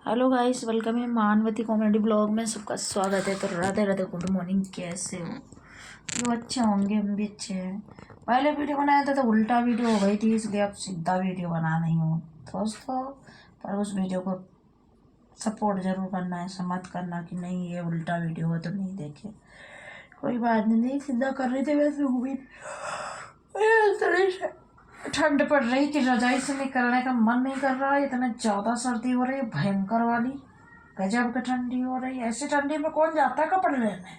Hello guys, welcome है Manvati comedy blog में। सबका स्वागत है। तो राधे राधे, गुड मॉर्निंग। कैसे हो? जो अच्छे होंगे, हम भी अच्छे हैं। पहले वीडियो बनाया था तो उल्टा वीडियो हो गई थी, इसलिए अब सीधा वीडियो बना रही हूँ दोस्तों। पर उस वीडियो को सपोर्ट जरूर करना है, ऐसा मत करना कि नहीं ये उल्टा वीडियो हो तो नहीं देखे। कोई बात नहीं, सीधा कर रही थी वैसे हुई। ठंड पड़ रही कि रजाई से निकलने का मन नहीं कर रहा है। इतना ज़्यादा सर्दी हो रही है, भयंकर वाली, गजब की ठंडी हो रही है। ऐसी ठंडी में कौन जाता है कपड़े लेने?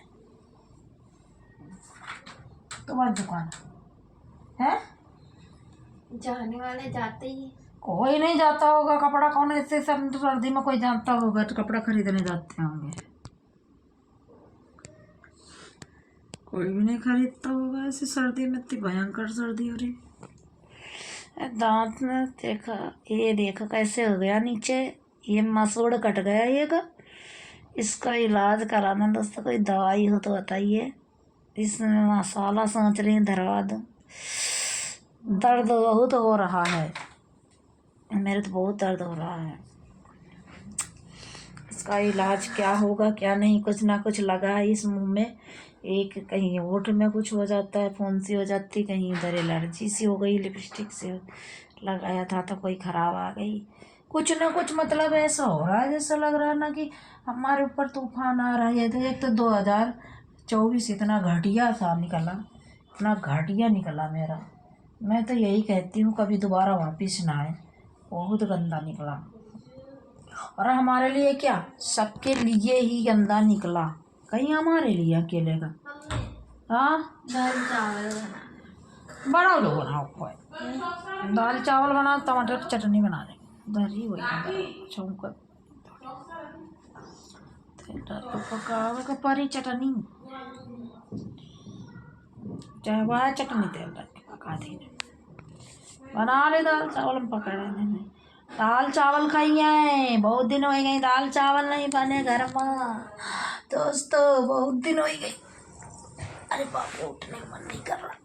तुम्हारी दुकान है? जाने वाले जाते ही। कोई नहीं जाता होगा कपड़ा, कौन ऐसे सर्दी में कोई जाता होगा तो कपड़ा खरीदने जाते होंगे। कोई भी नहीं खरीदता होगा ऐसी सर्दी में। इतनी भयंकर सर्दी हो रही। दांत में देखा, ये देखा कैसे हो गया नीचे, ये मसूड़ कट गया ये का। इसका इलाज कराना दोस्तों, कोई दवाई हो तो बताइए। इसमें मसाला सोच रही हूँ धरवा दूँ। दर्द बहुत हो रहा है, मेरे तो बहुत दर्द हो रहा है। इसका इलाज क्या होगा क्या नहीं, कुछ ना कुछ लगा है इस मुंह में। एक कहीं होठ में कुछ हो जाता है, फुंसी हो जाती, कहीं उधर एलर्जी सी हो गई, लिपस्टिक से लगाया था तो कोई खराब आ गई। कुछ ना कुछ मतलब ऐसा हो रहा है जैसा लग रहा है ना कि हमारे ऊपर तूफान आ रहा है। तो एक तो 2024 इतना घटिया सा निकला, इतना घटिया निकला मेरा। मैं तो यही कहती हूँ कभी दोबारा वापिस ना आए, बहुत गंदा निकला। और हमारे लिए क्या, सबके लिए ही गंदा निकला, कहीं हमारे लिए अकेले का। हाँ, दाल चावल बनाओ, लो बनाओ, कोई दाल चावल बनाओ, टमाटर की चटनी बना दे, दही वही छौंक पकावे का परी चटनी, चाहे वह चटनी तेल रख के पका दी, बना ले दाल चावल। हम पकड़े नहीं, दाल चावल खाइए, बहुत दिन हो गई दाल चावल नहीं बने घर में दोस्तों, बहुत दिन हो गई। अरे बाप, उठने का मन नहीं कर रहा।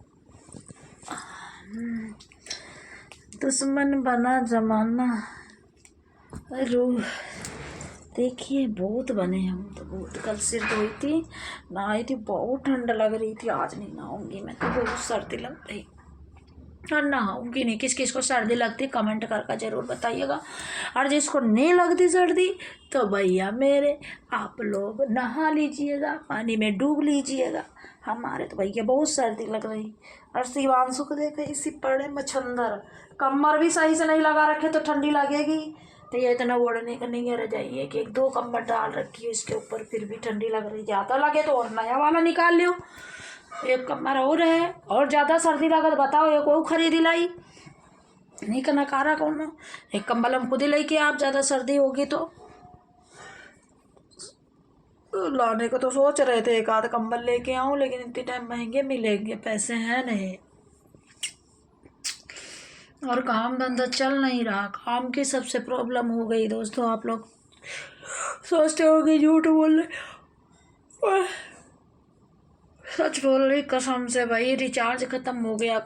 दुश्मन बना जमाना। रूह देखिए, बहुत बने हम तो, बहुत। कल सिर धोई थी, नहाई थी, बहुत ठंड लग रही थी। आज नहीं नहाऊंगी मैं तो, बहुत सर्दी लग रही। और नहाऊंगी नहीं। किस किस को सर्दी लगती कमेंट करके ज़रूर बताइएगा। और जिसको नहीं लगती सर्दी तो भैया मेरे, आप लोग नहा लीजिएगा, पानी में डूब लीजिएगा। हमारे तो भैया बहुत सर्दी लग रही। और शिवांशु को देखे इसी पड़े मच्छंदर, कमर भी सही से नहीं लगा रखे तो ठंडी लगेगी। तो ये इतना ओढ़ने का नहीं रह जाइए कि 1-2 कम्बल डाल रखी है इसके ऊपर, फिर भी ठंडी लग रही। ज़्यादा लगे तो और नया वाला निकाल लो, एक कमर और है। और ज़्यादा सर्दी लगा तो बताओ, एक और खरीदी लाई, नहीं करना कारा कौन। एक कंबल हम खुद ही लेके, आप ज़्यादा सर्दी होगी तो लाने को तो सोच रहे थे, एक आध कंबल लेके आऊँ, लेकिन इतने टाइम महंगे मिलेंगे, पैसे हैं नहीं। और काम धंधा चल नहीं रहा, काम की सबसे प्रॉब्लम हो गई दोस्तों। आप लोग सोचते होंगे झूठ बोल रहे, सच बोल रही कसम से भाई। रिचार्ज ख़त्म हो गया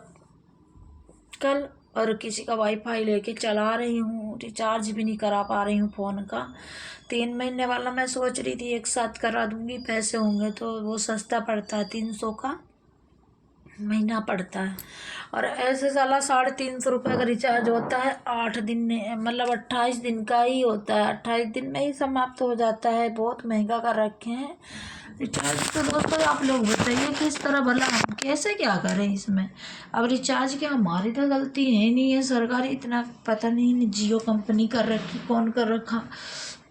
कल, और किसी का वाईफाई लेके चला रही हूँ, रिचार्ज भी नहीं करा पा रही हूँ फ़ोन का। 3 महीने वाला मैं सोच रही थी एक साथ करा दूँगी, पैसे होंगे तो वो सस्ता पड़ता है, 300 का महीना पड़ता है। और ऐसे साला 350 रुपये का रिचार्ज होता है, 8 दिन मतलब 28 दिन का ही होता है, 28 दिन में ही समाप्त हो जाता है। बहुत महंगा कर रखे हैं रिचार्ज तो दोस्तों। आप लोग बताइए किस तरह भला हम कैसे क्या करें इसमें। अब रिचार्ज क्या हमारी तो गलती है नहीं है, सरकारी इतना पता नहीं जियो कंपनी कर रखी, कौन कर रखा।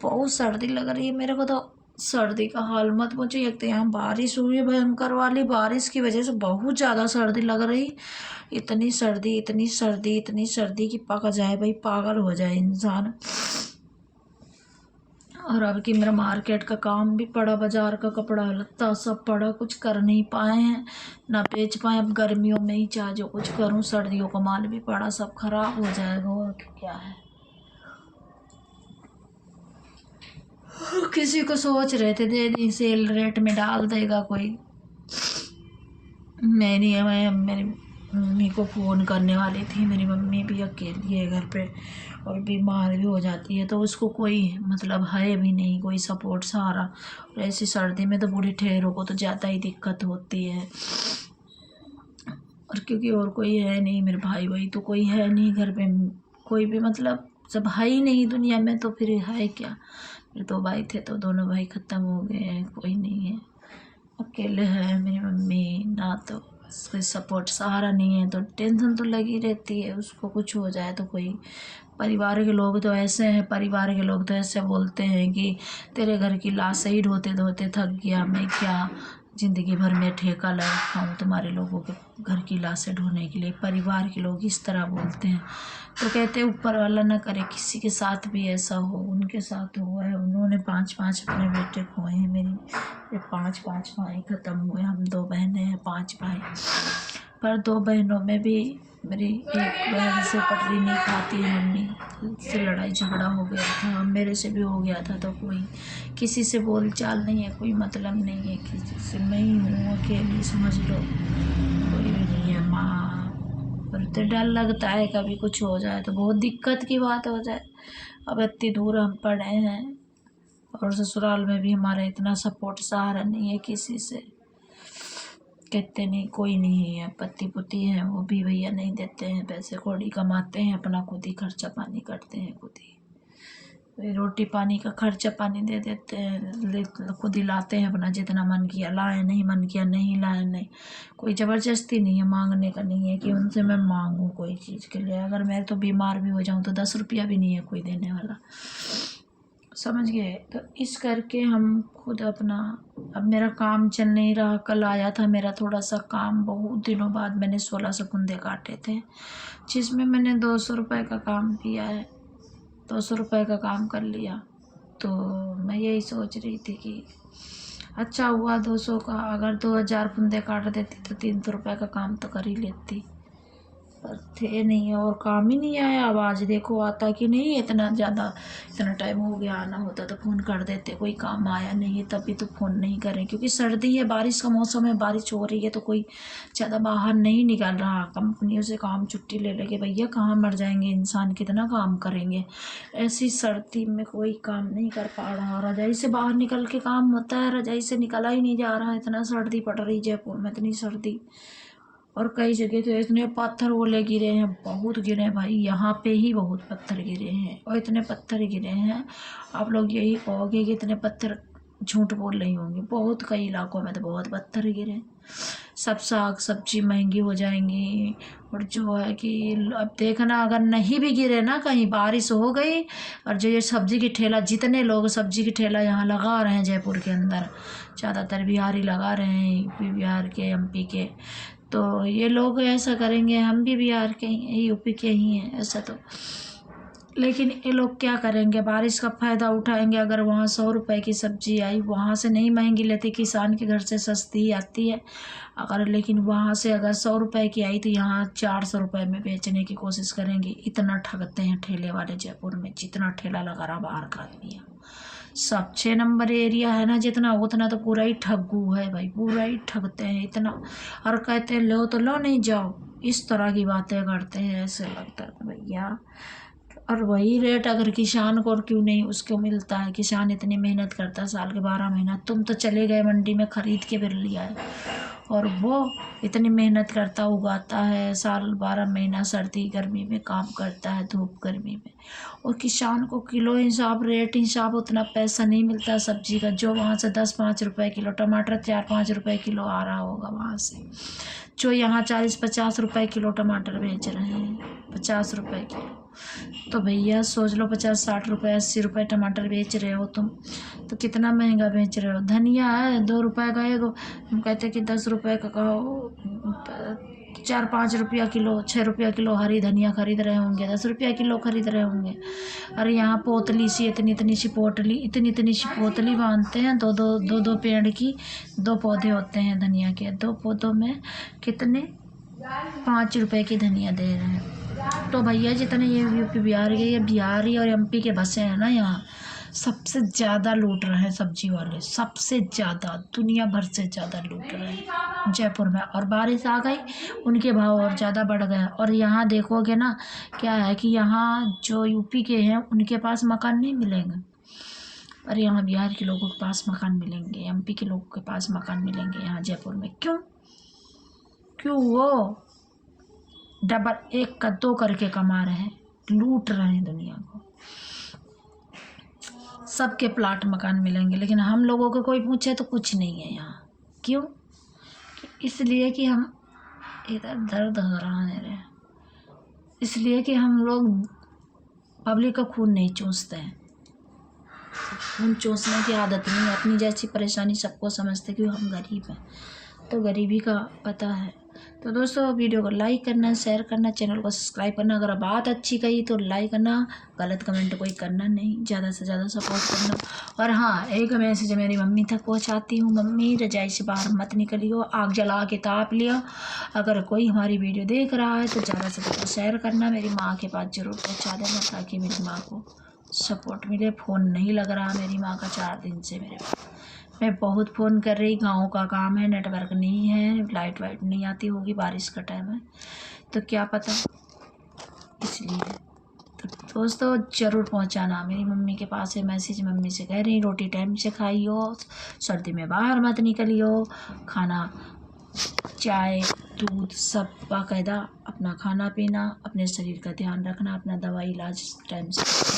बहुत सर्दी लग रही है मेरे को तो, सर्दी का हाल मत पूछिए। एक तो यहाँ बारिश हुई है भयंकर वाली, बारिश की वजह से बहुत ज़्यादा सर्दी लग रही। इतनी सर्दी, इतनी सर्दी, इतनी सर्दी कि पक जाए भाई, पागल हो जाए इंसान। और अब कि मेरा मार्केट का काम भी पड़ा, बाजार का कपड़ा लत्ता सब पड़ा, कुछ कर नहीं पाए हैं, ना बेच पाए। अब गर्मियों में ही चाहे जो कुछ करूं, सर्दियों का माल भी पड़ा, सब खराब हो जाएगा। और क्या है, किसी को सोच रहे थे दे दी, सेल रेट में डाल देगा कोई। मैं मेरी मम्मी को फ़ोन करने वाली थी, मेरी मम्मी भी अकेली है घर पे, और बीमार भी हो जाती है, तो उसको कोई मतलब है भी नहीं, कोई सपोर्ट सहारा। और ऐसी सर्दी में तो बूढ़ी ठहरों को तो ज़्यादा ही दिक्कत होती है। और क्योंकि और कोई है नहीं, मेरे भाई भाई तो कोई है नहीं घर पे, कोई भी मतलब जब है ही नहीं दुनिया में तो फिर है क्या। मेरे 2 भाई थे तो दोनों भाई ख़त्म हो गए हैं, कोई नहीं है, अकेले है मेरी मम्मी ना, तो कोई सपोर्ट सहारा नहीं है, तो टेंशन तो लगी रहती है। उसको कुछ हो जाए तो कोई, परिवार के लोग तो ऐसे हैं, परिवार के लोग तो ऐसे बोलते हैं कि तेरे घर की लाश ही ढोते धोते थक गया, मैं क्या ज़िंदगी भर में ठेका लगा रखा हूँ तुम्हारे लोगों के घर की लाशें ढोने के लिए। परिवार के लोग इस तरह बोलते हैं, तो कहते हैं ऊपर वाला ना करे किसी के साथ भी ऐसा हो। उनके साथ हुआ है, उन्होंने 5-5 अपने बेटे खोए हैं। मेरे 5 भाई ख़त्म हुए, हम 2 बहनें हैं, 5 भाई। पर 2 बहनों में भी मेरी एक बहन से पटरी नहीं खाती है, मम्मी से लड़ाई झगड़ा हो गया था, मेरे से भी हो गया था, तो कोई किसी से बोल चाल नहीं है, कोई मतलब नहीं है किसी से। मैं ही हूँ अकेली, समझ लो, कोई भी नहीं है माँ। पर तो डर लगता है कभी कुछ हो जाए तो बहुत दिक्कत की बात हो जाए। अब इतनी दूर हम पड़े हैं और ससुराल में भी हमारा इतना सपोर्ट सहारा नहीं है किसी से। कहते नहीं कोई नहीं है, पति पुती हैं वो भी भैया नहीं देते हैं, पैसे कौड़ी कमाते हैं, अपना खुद ही खर्चा पानी करते हैं, खुद ही रोटी पानी का खर्चा पानी दे देते हैं, खुद ही लाते हैं, अपना जितना मन किया लाए, नहीं मन किया नहीं लाए। नहीं, कोई ज़बरदस्ती नहीं है, मांगने का नहीं है कि उनसे मैं मांगूँ कोई चीज़ के लिए। अगर मैं तो बीमार भी हो जाऊँ तो 10 रुपया भी नहीं है कोई देने वाला, समझ गए। तो इस करके हम खुद अपना, अब मेरा काम चल नहीं रहा। कल आया था मेरा थोड़ा सा काम, बहुत दिनों बाद मैंने 16 कुंदे काटे थे, जिसमें मैंने 200 रुपये का काम किया है, 200 रुपये का काम कर लिया। तो मैं यही सोच रही थी कि अच्छा हुआ 200 का, अगर 2000 कुंदे काट देती तो 300 रुपये का काम तो कर ही लेती, पर थे नहीं और काम ही नहीं आया। अब आज देखो आता कि नहीं, इतना ज़्यादा इतना टाइम हो गया, आना होता तो फ़ोन कर देते, कोई काम आया नहीं तभी तो फ़ोन नहीं करें, क्योंकि सर्दी है, बारिश का मौसम है, बारिश हो रही है, तो कोई ज़्यादा बाहर नहीं निकल रहा। कंपनियों से काम छुट्टी ले लेके भैया कहाँ मर जाएंगे इंसान, कितना काम करेंगे। ऐसी सर्दी में कोई काम नहीं कर पा रहा, रजाई से बाहर निकल के काम होता है, रजाई से निकला ही नहीं जा रहा, इतना सर्दी पड़ रही जयपुर में, इतनी सर्दी। और कई जगह तो इतने पत्थर ओले गिरे हैं, बहुत गिरे हैं भाई, यहाँ पे ही बहुत पत्थर गिरे हैं, और इतने पत्थर गिरे हैं आप लोग यही कहोगे कि इतने पत्थर, झूठ बोल रही होंगी, बहुत कई इलाकों में तो बहुत पत्थर गिरे। सब साग सब्जी महंगी हो जाएंगी। और जो है कि अब देखना, अगर नहीं भी गिरे ना, कहीं बारिश हो गई और जो ये सब्जी की ठेला, जितने लोग सब्जी की ठेला यहाँ लगा रहे हैं जयपुर के अंदर, ज़्यादातर बिहारी लगा रहे हैं, यूपी बिहार के एमपी के, तो ये लोग ऐसा करेंगे, हम भी बिहार के ही यूपी के ही हैं ऐसा तो, लेकिन ये लोग क्या करेंगे, बारिश का फ़ायदा उठाएंगे। अगर वहाँ 100 रुपये की सब्ज़ी आई, वहाँ से नहीं महंगी लेती, किसान के घर से सस्ती ही आती है, अगर लेकिन वहाँ से अगर 100 रुपये की आई तो यहाँ 400 रुपये में बेचने की कोशिश करेंगे। इतना ठगते हैं ठेले वाले जयपुर में, जितना ठेला लगा रहा बाहर का आदमी है, सब 6 नंबर एरिया है ना जितना, उतना तो पूरा ही ठग्गू है भाई, पूरा ही ठगते हैं इतना। और कहते हैं लो तो लो, नहीं जाओ, इस तरह की बातें करते हैं, ऐसे लगता है भैया। और वही रेट अगर किसान को, और क्यों नहीं उसको मिलता है, किसान इतनी मेहनत करता है साल के 12 महीना, तुम तो चले गए मंडी में ख़रीद के फिर लिया है, और वो इतनी मेहनत करता, उगाता है साल 12 महीना, सर्दी गर्मी में काम करता है, धूप गर्मी में, और किसान को किलो हिसाब, रेट हिसाब उतना पैसा नहीं मिलता सब्जी का, जो वहाँ से 10-5 रुपये किलो, टमाटर 4-5 रुपये किलो आ रहा होगा वहाँ से, जो यहाँ 40-50 रुपये किलो टमाटर बेच रहे हैं, 50 रुपये किलो। तो भैया सोच लो, 50-60 रुपये 80 रुपये टमाटर बेच रहे हो तुम, तो कितना महंगा बेच रहे हो। धनिया है 2 रुपये का एगो, हम कहते कि 10 रुपये का कहो, 4-5 रुपया किलो, 6 रुपया किलो हरी धनिया खरीद रहे होंगे, 10 रुपया किलो खरीद रहे होंगे। अरे यहाँ पोतली सी, इतनी इतनी सी पोटली, इतनी इतनी सी पोतली बांधते हैं, दो पेड़ की 2 पौधे होते हैं धनिया के, 2 पौधों में कितने 5 रुपए की धनिया दे रहे हैं। तो भैया जितने ये यूपी बिहार के, ये बिहारी और एमपी के बसे हैं ना, यहाँ सबसे ज़्यादा लूट रहे हैं सब्जी वाले, सबसे ज़्यादा, दुनिया भर से ज़्यादा लूट रहे हैं जयपुर में। और बारिश आ गई, उनके भाव और ज़्यादा बढ़ गए। और यहाँ देखोगे ना, क्या है कि यहाँ जो यूपी के हैं उनके पास मकान नहीं मिलेंगे, और यहाँ बिहार के लोगों के पास मकान मिलेंगे, एमपी के लोगों के पास मकान मिलेंगे यहाँ जयपुर में। क्यों वो डबल 1 का 2 करके कमा रहे हैं, लूट रहे हैं दुनिया को। सबके प्लाट मकान मिलेंगे, लेकिन हम लोगों को कोई पूछे तो कुछ नहीं है यहाँ। क्यों? इसलिए कि हम इधर दर्द हो रहा है, इसलिए कि हम लोग पब्लिक का खून नहीं चूसते हैं। खून चूसने की आदत नहीं है। अपनी जैसी परेशानी सबको समझते, क्योंकि हम गरीब हैं, तो गरीबी का पता है। तो दोस्तों, वीडियो को लाइक करना, शेयर करना, चैनल को सब्सक्राइब करना। अगर बात अच्छी कही तो लाइक करना, गलत कमेंट कोई करना नहीं, ज़्यादा से ज़्यादा सपोर्ट करना। और हाँ, एक मैसेज मेरी मम्मी तक पहुँचाती हूँ, मम्मी रजाई से बाहर मत निकलियो, आग जला के ताप लियो। अगर कोई हमारी वीडियो देख रहा है तो ज़्यादा से ज़्यादा शेयर करना, मेरी माँ के पास ज़रूर पहुँचा देना, ताकि मेरी माँ को सपोर्ट मिले। फ़ोन नहीं लग रहा मेरी माँ का 4 दिन से मेरे पास। मैं बहुत फ़ोन कर रही, गाँव का काम है, नेटवर्क नहीं है, लाइट वाइट नहीं आती होगी, बारिश का टाइम है तो क्या पता, इसलिए। तो दोस्तों, ज़रूर पहुंचाना। मेरी मम्मी के पास है मैसेज, मम्मी से कह रही रोटी टाइम से खाइयो, सर्दी में बाहर मत निकलियो, खाना, चाय, दूध सब बाकायदा अपना खाना पीना, अपने शरीर का ध्यान रखना, अपना दवाई इलाज टाइम से